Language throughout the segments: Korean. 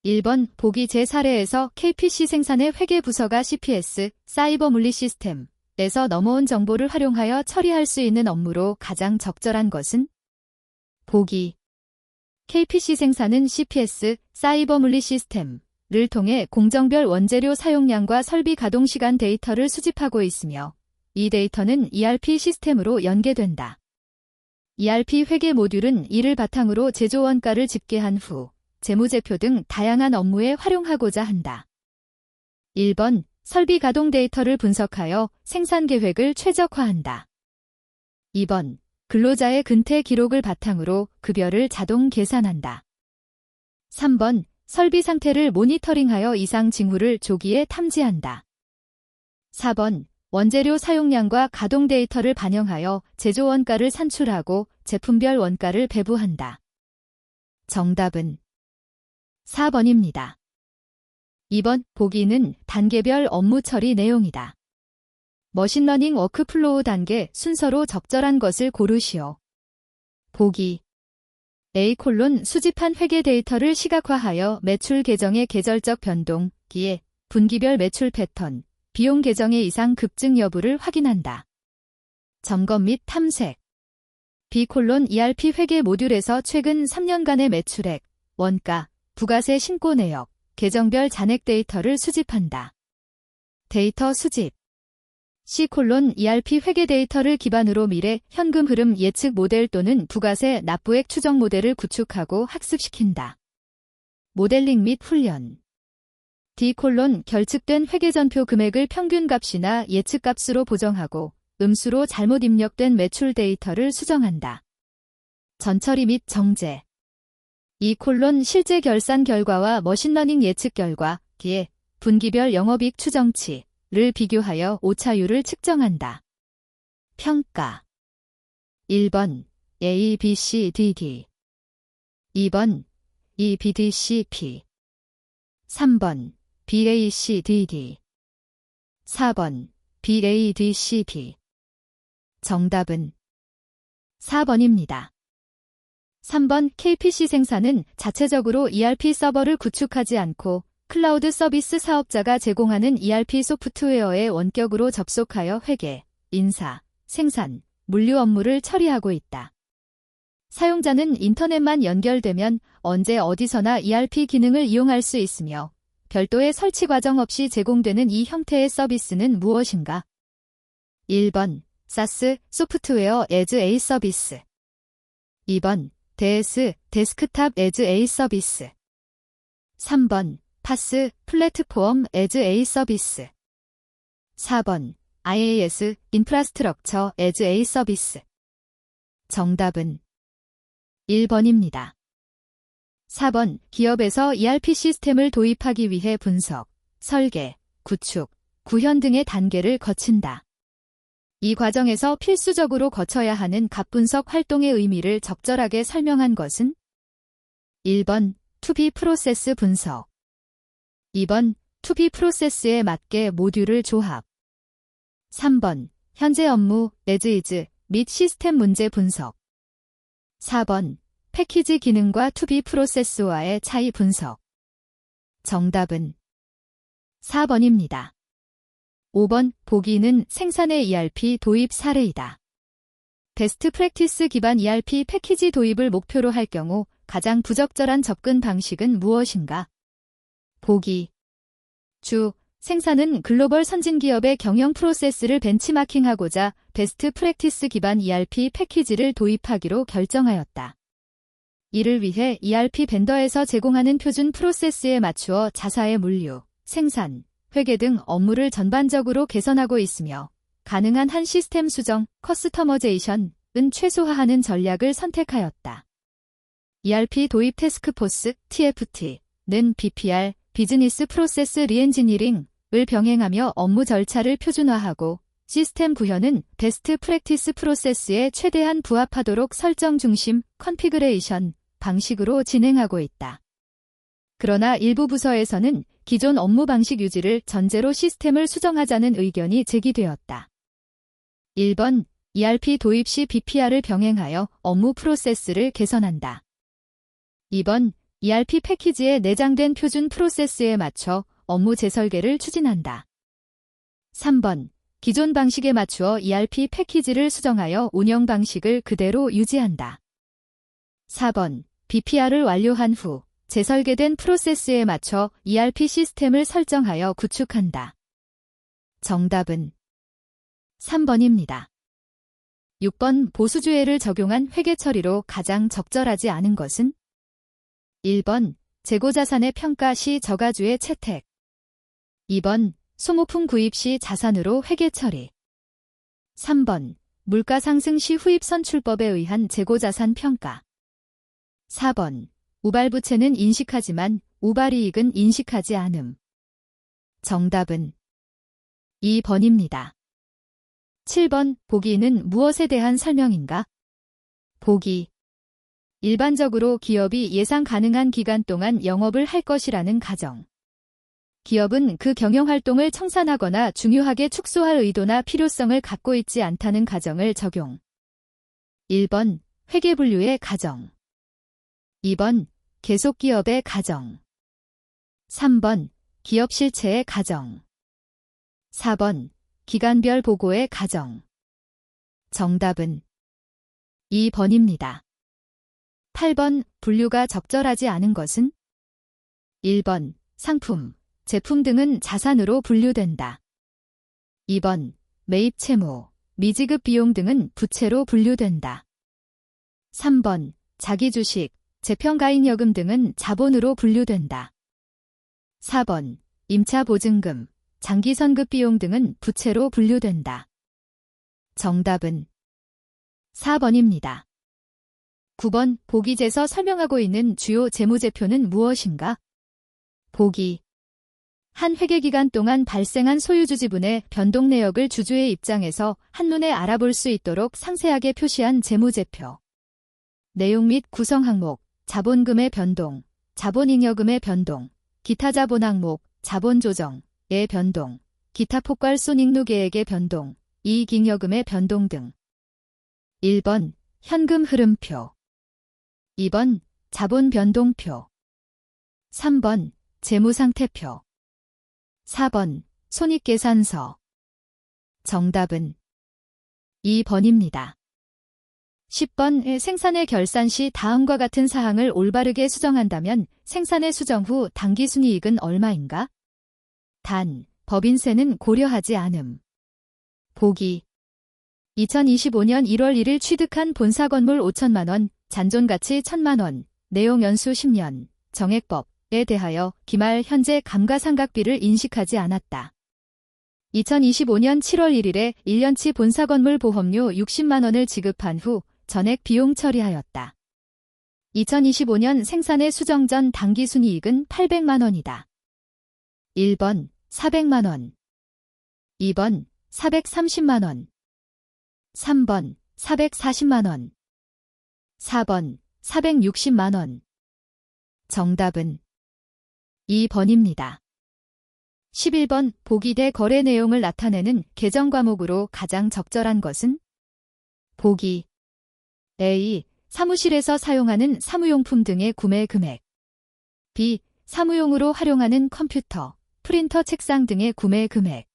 1번 보기 제 사례에서 KPC 생산의 회계 부서가 CPS, 사이버 물리 시스템에서 넘어온 정보를 활용하여 처리할 수 있는 업무로 가장 적절한 것은? 보기 KPC 생산은 CPS, 사이버 물리 시스템을 통해 공정별 원재료 사용량과 설비 가동 시간 데이터를 수집하고 있으며 이 데이터는 ERP 시스템으로 연계된다. ERP 회계 모듈은 이를 바탕으로 제조 원가를 집계한 후 재무제표 등 다양한 업무에 활용하고자 한다. 1번 설비 가동 데이터를 분석하여 생산 계획을 최적화한다. 2번 근로자의 근태 기록을 바탕으로 급여를 자동 계산한다. 3번 설비 상태를 모니터링하여 이상 징후를 조기에 탐지한다. 4번 원재료 사용량과 가동 데이터를 반영하여 제조 원가를 산출하고 제품별 원가를 배부한다. 정답은 4번입니다. 2번 보기는 단계별 업무 처리 내용이다. 머신러닝 워크플로우 단계 순서로 적절한 것을 고르시오. 보기 A: 수집한 회계 데이터를 시각화하여 매출 계정의 계절적 변동, 기에 분기별 매출 패턴, 비용 계정의 이상 급증 여부를 확인한다. 점검 및 탐색. B: ERP 회계 모듈에서 최근 3년간의 매출액, 원가, 부가세 신고 내역, 계정별 잔액 데이터를 수집한다. 데이터 수집. C: ERP 회계 데이터를 기반으로 미래 현금 흐름 예측 모델 또는 부가세 납부액 추정 모델을 구축하고 학습시킨다. 모델링 및 훈련. D: 결측된 회계전표 금액을 평균값이나 예측값으로 보정하고 음수로 잘못 입력된 매출 데이터를 수정한다. 전처리 및 정제. E: 실제 결산 결과와 머신러닝 예측 결과, 기에 분기별 영업이익 추정치를 비교하여 오차율을 측정한다. 평가. 1번 A, B, C, D, D 2번 E, B, D, C, P 3번 B, A, C, D, D 4번 B, A, D, C, B 정답은 4번입니다. 3번 KPC 생산은 자체적으로 ERP 서버를 구축하지 않고 클라우드 서비스 사업자가 제공하는 ERP 소프트웨어에 원격으로 접속하여 회계, 인사, 생산, 물류 업무를 처리하고 있다. 사용자는 인터넷만 연결되면 언제 어디서나 ERP 기능을 이용할 수 있으며 별도의 설치 과정 없이 제공되는 이 형태의 서비스는 무엇인가? 1번 SaaS, 소프트웨어 as a 서비스 2번 DS, 데스크탑 as a 서비스 3번 PaaS, 플랫폼 as a 서비스 4번 IaaS, 인프라스트럭처 as a 서비스 정답은 1번입니다. 4번 기업에서 ERP 시스템을 도입하기 위해 분석, 설계, 구축, 구현 등의 단계를 거친다. 이 과정에서 필수적으로 거쳐야 하는 갑분석 활동의 의미를 적절하게 설명한 것은? 1번 To-B 프로세스 분석 2번 To-B 프로세스에 맞게 모듈을 조합 3번 현재 업무, as-is 및 시스템 문제 분석 4번 패키지 기능과 To-B 프로세스와의 차이 분석 정답은 4번입니다. 5번 보기는 생산의 ERP 도입 사례이다. 베스트 프랙티스 기반 ERP 패키지 도입을 목표로 할 경우 가장 부적절한 접근 방식은 무엇인가? 보기 주 생산은 글로벌 선진기업의 경영 프로세스를 벤치마킹하고자 베스트 프랙티스 기반 ERP 패키지를 도입하기로 결정하였다. 이를 위해 ERP 벤더에서 제공하는 표준 프로세스에 맞추어 자사의 물류, 생산, 회계 등 업무를 전반적으로 개선하고 있으며 가능한 한 시스템 수정, 커스터머제이션은 최소화하는 전략을 선택하였다. ERP 도입 태스크포스, TFT는 BPR, 비즈니스 프로세스 리엔지니링을 병행하며 업무 절차를 표준화하고 시스템 구현은 베스트 프랙티스 프로세스에 최대한 부합하도록 설정 중심, 컨피그레이션 방식으로 진행하고 있다. 그러나 일부 부서에서는 기존 업무 방식 유지를 전제로 시스템을 수정하자는 의견이 제기되었다. 1번 ERP 도입 시 BPR을 병행하여 업무 프로세스를 개선한다. 2번 ERP 패키지에 내장된 표준 프로세스에 맞춰 업무 재설계를 추진한다. 3번. 기존 방식에 맞추어 ERP 패키지를 수정하여 운영 방식을 그대로 유지한다. 4번. BPR을 완료한 후 재설계된 프로세스에 맞춰 ERP 시스템을 설정하여 구축한다. 정답은 3번입니다. 6번. 보수주의를 적용한 회계 처리로 가장 적절하지 않은 것은? 1번. 재고자산의 평가 시 저가주의 채택. 2번. 소모품 구입 시 자산으로 회계 처리. 3번. 물가 상승 시 후입 선출법에 의한 재고자산 평가. 4번. 우발부채는 인식하지만 우발이익은 인식하지 않음. 정답은 2번입니다. 7번. 보기는 무엇에 대한 설명인가? 보기. 일반적으로 기업이 예상 가능한 기간 동안 영업을 할 것이라는 가정. 기업은 그 경영활동을 청산하거나 중요하게 축소할 의도나 필요성을 갖고 있지 않다는 가정을 적용. 1번. 회계분류의 가정. 2번. 계속기업의 가정. 3번. 기업 실체의 가정. 4번. 기간별 보고의 가정. 정답은 2번입니다. 8번. 분류가 적절하지 않은 것은? 1번. 상품, 제품 등은 자산으로 분류된다. 2번. 매입 채무, 미지급 비용 등은 부채로 분류된다. 3번. 자기주식, 재평가인여금 등은 자본으로 분류된다. 4번. 임차 보증금, 장기 선급 비용 등은 부채로 분류된다. 정답은 4번입니다. 9번. 보기에서 설명하고 있는 주요 재무제표는 무엇인가? 보기. 한 회계기간 동안 발생한 소유주 지분의 변동 내역을 주주의 입장에서 한눈에 알아볼 수 있도록 상세하게 표시한 재무제표. 내용 및 구성 항목, 자본금의 변동, 자본잉여금의 변동, 기타 자본 항목, 자본 조정의 변동, 기타 폭발 손익루 계획의 변동, 이익잉여금의 변동 등. 1번. 현금 흐름표. 2번. 자본 변동표. 3번. 재무상태표. 4번. 손익계산서. 정답은 2번입니다. 10번. 생산의 결산 시 다음과 같은 사항을 올바르게 수정한다면 생산의 수정 후 당기순이익은 얼마인가? 단, 법인세는 고려하지 않음. 보기. 2025년 1월 1일 취득한 본사 건물 5천만 원, 잔존가치 1,000만 원, 내용 연수 10년, 정액법에 대하여 기말 현재 감가상각비를 인식하지 않았다. 2025년 7월 1일에 1년치 본사 건물 보험료 60만 원을 지급한 후 전액 비용 처리하였다. 2025년 생산의 수정 전 당기순이익은 800만 원이다. 1번 400만 원, 2번 430만 원, 3번 440만 원, 4번 460만 원. 정답은 2번입니다. 11번. 보기대 거래 내용을 나타내는 계정 과목으로 가장 적절한 것은? 보기. A. 사무실에서 사용하는 사무용품 등의 구매 금액. B. 사무용으로 활용하는 컴퓨터, 프린터 책상 등의 구매 금액.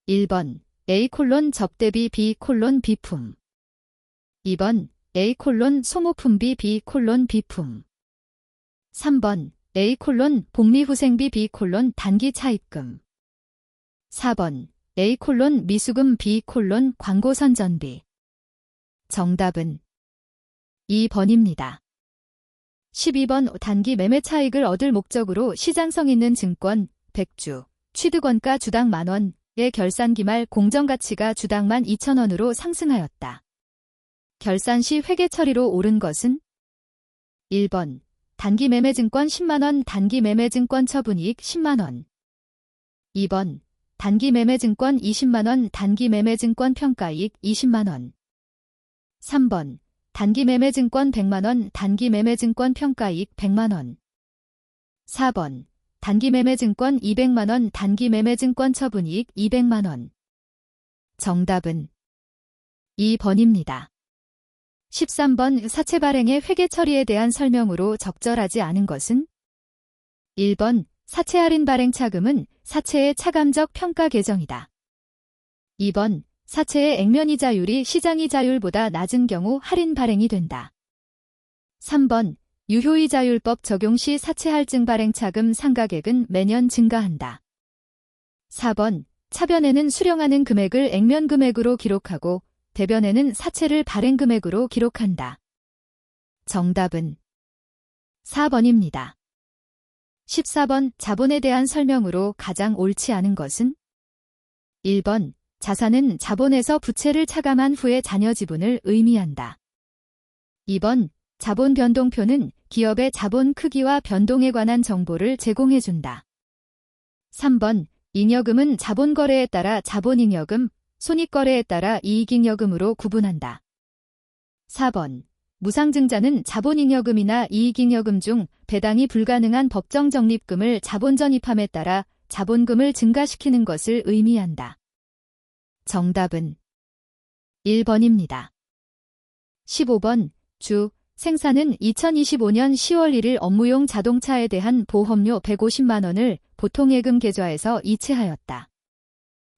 1번. A: 접대비 B: 비품. 2번. A: 소모품비 B: 비품. 3번. A: 복리후생비 B: 단기 차입금. 4번. A: 미수금 B: 광고선전비. 정답은 2번입니다. 12번. 단기 매매 차익을 얻을 목적으로 시장성 있는 증권, 100주, 취득원가 주당 만원의 결산기 말 공정가치가 주당 12,000원으로 상승하였다. 결산 시 회계 처리로 오른 것은? 1번. 단기 매매증권 10만원, 단기 매매증권 처분이익 10만원. 2번. 단기 매매증권 20만원, 단기 매매증권 평가이익 20만원. 3번. 단기 매매증권 100만원, 단기 매매증권 평가이익 100만원. 4번. 단기 매매증권 200만원, 단기 매매증권 처분이익 200만원. 정답은 2번입니다. 13번 사채 발행의 회계 처리에 대한 설명으로 적절하지 않은 것은? 1번 사채 할인 발행 차금은 사채의 차감적 평가 계정이다. 2번 사채의 액면이자율이 시장이자율보다 낮은 경우 할인 발행이 된다. 3번 유효이자율법 적용 시 사채 할증 발행 차금 상각액은 매년 증가한다. 4번 차변에는 수령하는 금액을 액면 금액으로 기록하고 대변에는 사채를 발행 금액으로 기록한다. 정답은 4번입니다. 14번 자본에 대한 설명으로 가장 옳지 않은 것은? 1번 자산은 자본에서 부채를 차감한 후의 잔여 지분을 의미한다. 2번 자본 변동표는 기업의 자본 크기와 변동에 관한 정보를 제공해준다. 3번 잉여금은 자본거래에 따라 자본잉여금, 손익거래에 따라 이익잉여금으로 구분한다. 4번 무상증자는 자본잉여금이나 이익잉여금 중 배당이 불가능한 법정 적립금을 자본전입함에 따라 자본금을 증가시키는 것을 의미한다. 정답은 1번입니다. 15번 주 생산은 2025년 10월 1일 업무용 자동차에 대한 보험료 150만 원을 보통예금 계좌에서 이체하였다.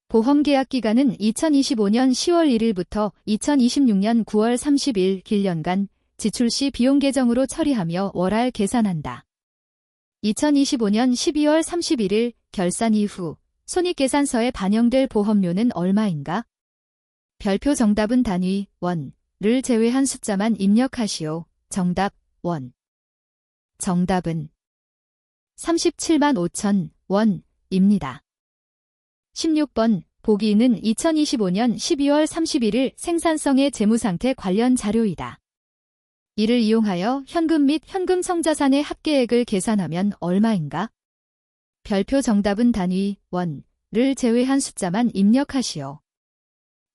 보험계약 기간은 2025년 10월 1일부터 2026년 9월 30일 길년간 지출 시 비용 계정으로 처리하며 월할 계산한다. 2025년 12월 31일 결산 이후 손익계산서에 반영될 보험료는 얼마인가? 별표 정답은 단위 원을 제외한 숫자만 입력하시오. 정답 원. 정답은 37만 5천 원입니다. 16번 보기 2는 2025년 12월 31일 생산성의 재무상태 관련 자료이다. 이를 이용하여 현금 및 현금 성자산의 합계액을 계산하면 얼마인가? 별표 정답은 단위 원을 제외한 숫자만 입력하시오.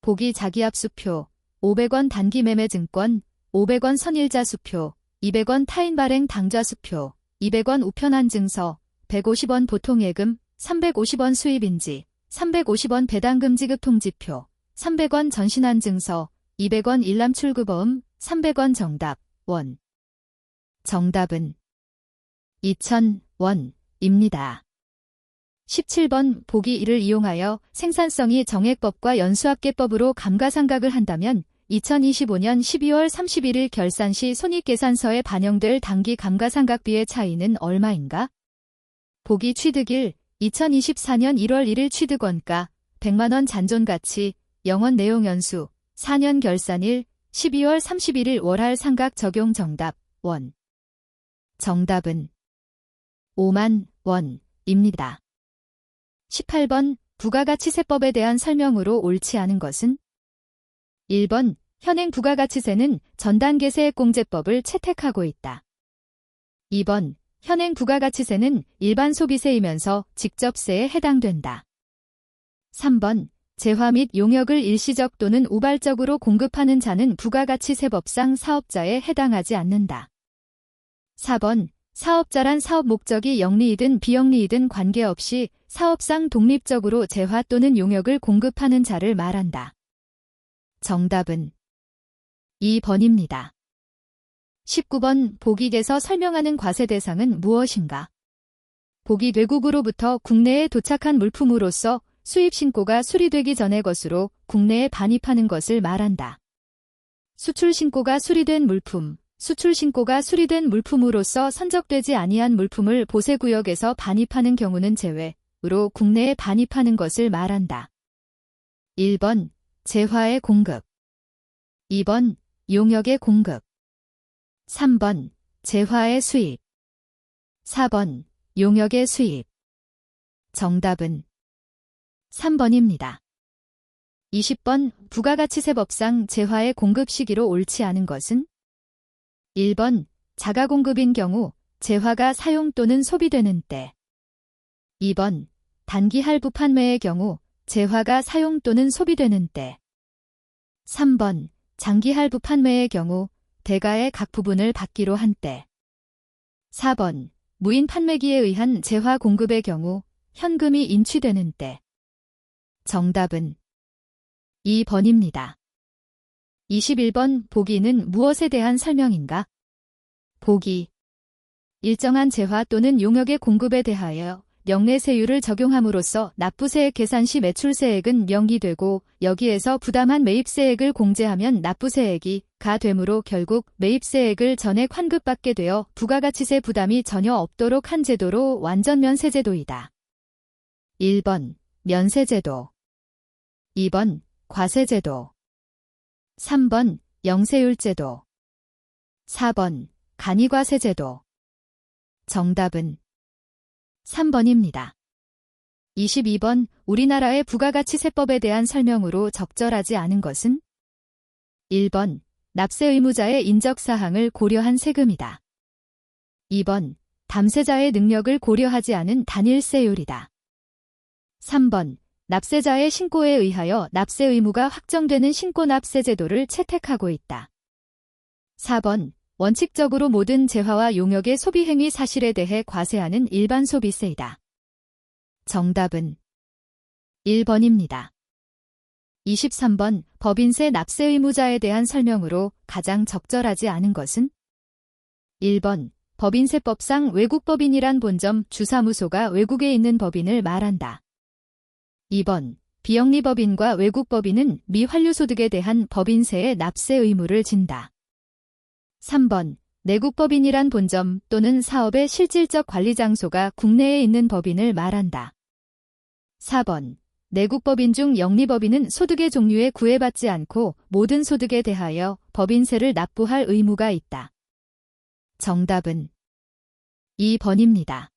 보기 자기압수표 500원 단기매매증권 500원 선일자수표 200원 타인발행 당좌수표 200원 우편환증서 150원 보통예금 350원 수입인지 350원 배당금 지급 통지표 300원 전신환증서 200원 일람출구보험 300원 정답 원. 정답은 2,000원입니다. 17번 보기 1을 이용하여 생산성이 정액법과 연수합계법으로 감가상각을 한다면 2025년 12월 31일 결산 시 손익계산서에 반영될 당기 감가상각비의 차이는 얼마인가? 보기 취득일 2024년 1월 1일 취득원가 100만원 잔존가치 영원 내용연수 4년 결산일 12월 31일 월할 상각 적용 정답 원. 정답은 5만 원입니다. 18번 부가가치세법에 대한 설명으로 옳지 않은 것은? 1번 현행 부가가치세는 전단계세액공제법을 채택하고 있다. 2번 현행 부가가치세는 일반 소비세이면서 직접세에 해당된다. 3번 재화 및 용역을 일시적 또는 우발적으로 공급하는 자는 부가가치세법상 사업자에 해당하지 않는다. 4번 사업자란 사업 목적이 영리이든 비영리이든 관계없이 사업상 독립적으로 재화 또는 용역을 공급하는 자를 말한다. 정답은 2번입니다. 19번 보기에서 설명하는 과세 대상은 무엇인가? 보기 외국으로부터 국내에 도착한 물품으로서 수입신고가 수리되기 전의 것으로 국내에 반입하는 것을 말한다. 수출신고가 수리된 물품, 수출신고가 수리된 물품으로서 선적되지 아니한 물품을 보세구역에서 반입하는 경우는 제외로 국내에 반입하는 것을 말한다. 1번 재화의 공급 2번 용역의 공급 3번 재화의 수입 4번 용역의 수입 정답은 3번입니다. 20번 부가가치세법상 재화의 공급 시기로 옳지 않은 것은? 1번 자가공급인 경우 재화가 사용 또는 소비되는 때 2번 단기 할부 판매의 경우 재화가 사용 또는 소비되는 때 3번 장기 할부 판매의 경우 대가의 각 부분을 받기로 한 때 4번 무인 판매기에 의한 재화 공급의 경우 현금이 인취되는 때 정답은 2번입니다. 21번 보기는 무엇에 대한 설명인가? 보기. 일정한 재화 또는 용역의 공급에 대하여 명례세율을 적용함으로써 납부세액 계산 시 매출세액은 명기되고 여기에서 부담한 매입세액을 공제하면 납부세액이 가되므로 결국 매입세액을 전액 환급받게 되어 부가가치세 부담이 전혀 없도록 한 제도로 완전면세제도이다. 1번 면세제도, 2번 과세제도, 3번 영세율제도, 4번 간이과세제도. 정답은 3번입니다. 22번 우리나라의 부가가치세법에 대한 설명으로 적절하지 않은 것은? 1번 납세 의무자의 인적사항을 고려한 세금이다. 2번 담세자의 능력을 고려하지 않은 단일세율이다. 3번 납세자의 신고에 의하여 납세 의무가 확정되는 신고납세제도를 채택하고 있다. 4번 원칙적으로 모든 재화와 용역의 소비행위 사실에 대해 과세하는 일반 소비세이다. 정답은 1번입니다. 23번 법인세 납세 의무자에 대한 설명으로 가장 적절하지 않은 것은? 1번 법인세법상 외국법인이란 본점 주사무소가 외국에 있는 법인을 말한다. 2번 비영리법인과 외국법인은 미환류소득에 대한 법인세의 납세 의무를 진다. 3번 내국법인이란 본점 또는 사업의 실질적 관리 장소가 국내에 있는 법인을 말한다. 4번 내국법인 중 영리법인은 소득의 종류에 구애받지 않고 모든 소득에 대하여 법인세를 납부할 의무가 있다. 정답은 2번입니다.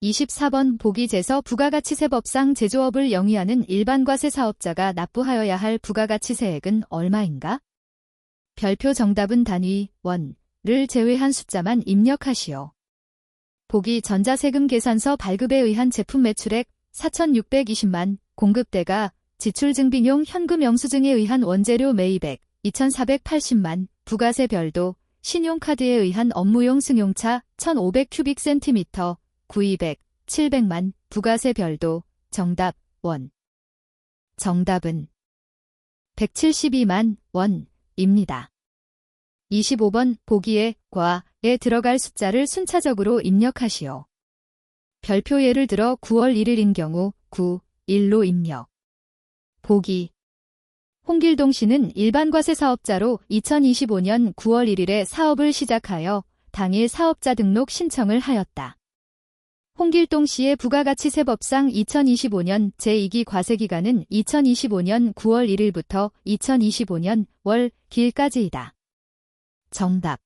24번 보기재서 부가가치세법상 제조업을 영위하는 일반과세 사업자가 납부하여야 할 부가가치세액은 얼마인가? 별표 정답은 단위, 원을 제외한 숫자만 입력하시오. 보기 전자세금 계산서 발급에 의한 제품 매출액 4,620만, 공급대가 지출증빙용 현금 영수증에 의한 원재료 매입액 2,480만, 부가세 별도, 신용카드에 의한 업무용 승용차 1,500큐빅센티미터, 구입액 700만, 부가세 별도, 정답, 원. 정답은 172만 원. 입니다. 25번 보기에 과에 들어갈 숫자를 순차적으로 입력하시오. 별표 예를 들어 9월 1일인 경우 9, 1로 입력. 보기. 홍길동 씨는 일반과세 사업자로 2025년 9월 1일에 사업을 시작하여 당일 사업자 등록 신청을 하였다. 홍길동 씨의 부가가치세법상 2025년 제2기 과세기간은 2025년 9월 1일부터 2025년 월 길까지이다. 정답.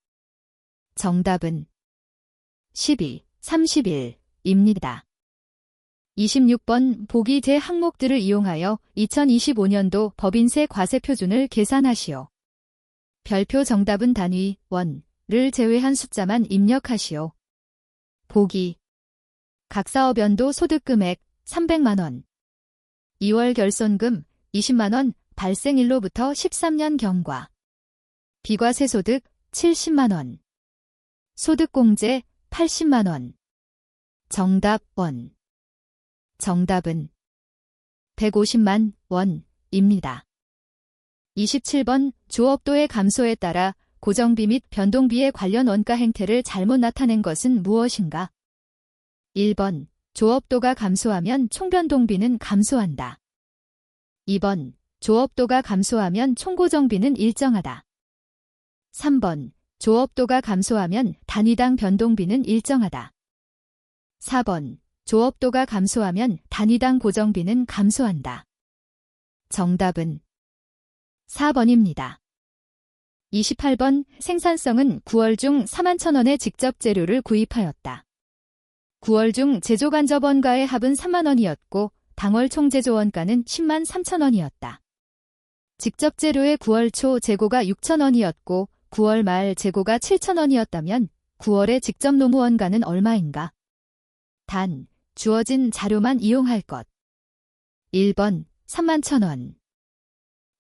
정답은 12, 30일입니다. 26번 보기 제 항목들을 이용하여 2025년도 법인세 과세 표준을 계산하시오. 별표 정답은 단위, 원을 제외한 숫자만 입력하시오. 보기. 각 사업 연도 소득금액 300만원. 2월 결손금 20만원 발생일로부터 13년 경과. 비과세 소득 70만원. 소득공제 80만원. 정답 원. 정답은 150만 원입니다. 27번 조업도의 감소에 따라 고정비 및 변동비의 관련 원가 행태를 잘못 나타낸 것은 무엇인가? 1번 조업도가 감소하면 총변동비는 감소한다. 2번 조업도가 감소하면 총고정비는 일정하다. 3번 조업도가 감소하면 단위당 변동비는 일정하다. 4번 조업도가 감소하면 단위당 고정비는 감소한다. 정답은 4번입니다. 28번 생산성은 9월 중 41,000원의 직접 재료를 구입하였다. 9월 중 제조간접 원가의 합은 3만원이었고 당월 총제조 원가는 10만 3천원이었다. 직접 재료의 9월 초 재고가 6,000원이었고 9월 말 재고가 7,000원이었다면 9월의 직접 노무 원가는 얼마인가? 단, 주어진 자료만 이용할 것. 1번 31,000원,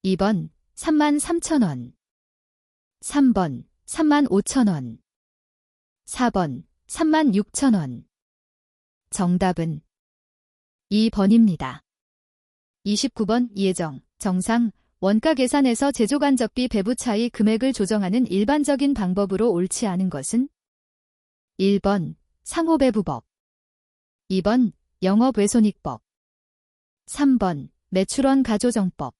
2번 33,000원, 3번 35,000원, 4번 36,000원. 정답은 2번입니다. 29번 예정, 정상, 원가 계산에서 제조간접비 배부 차이 금액을 조정하는 일반적인 방법으로 옳지 않은 것은 1번 상호배부법, 2번 영업외손익법, 3번 매출원 가조정법,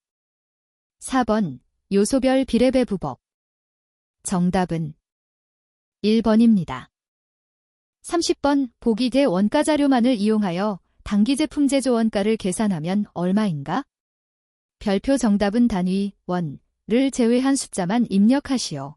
4번 요소별 비례배부법. 정답은 1번입니다. 30번 보기 대 원가자료만을 이용하여 당기제품 제조 원가를 계산하면 얼마인가? 별표 정답은 단위, 원을 제외한 숫자만 입력하시오.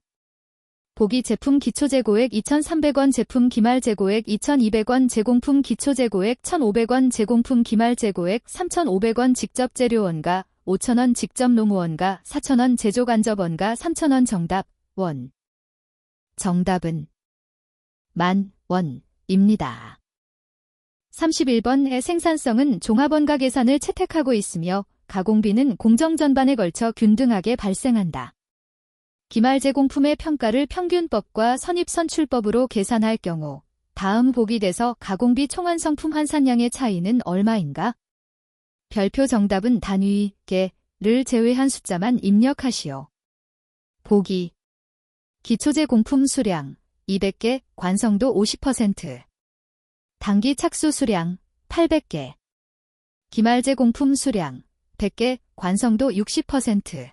보기 제품 기초재고액 2,300원, 제품 기말재고액 2,200원, 제공품 기초재고액 1,500원, 제공품 기말재고액 3,500원, 직접재료원가 5,000원, 직접노무원가 4,000원, 제조간접원가 3,000원. 정답, 원. 정답은 10,000원입니다. 31번의 생산성은 종합원가 계산을 채택하고 있으며 가공비는 공정 전반에 걸쳐 균등하게 발생한다. 기말 제공품의 평가를 평균법과 선입선출법으로 계산할 경우 다음 보기 대서 가공비 총완성품 환산량의 차이는 얼마인가? 별표 정답은 단위, 개를 제외한 숫자만 입력하시오. 보기 기초제공품 수량 200개, 관성도 50%. 단기 착수 수량 800개. 기말제공품 수량 100개, 관성도 60%.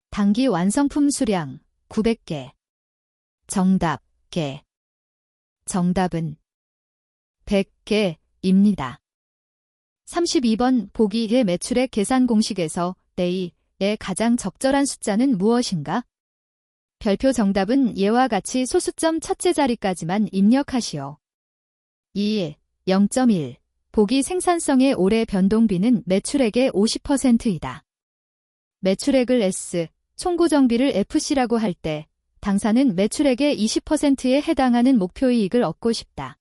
단기 완성품 수량 900개. 정답, 개. 정답은 100개입니다. 32번 보기의 매출액 계산 공식에서 A의 가장 적절한 숫자는 무엇인가? 별표 정답은 예와 같이 소수점 첫째 자리까지만 입력하시오. 2. 0.1. 보기 생산성의 올해 변동비는 매출액의 50%이다. 매출액을 S, 총고정비를 FC라고 할 때 당사는 매출액의 20%에 해당하는 목표이익을 얻고 싶다.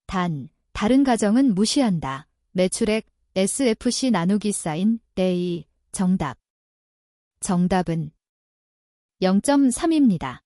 다른 가정은 무시한다. 매출액 SFC 나누기 사인 A. 정답. 정답은 0.3입니다.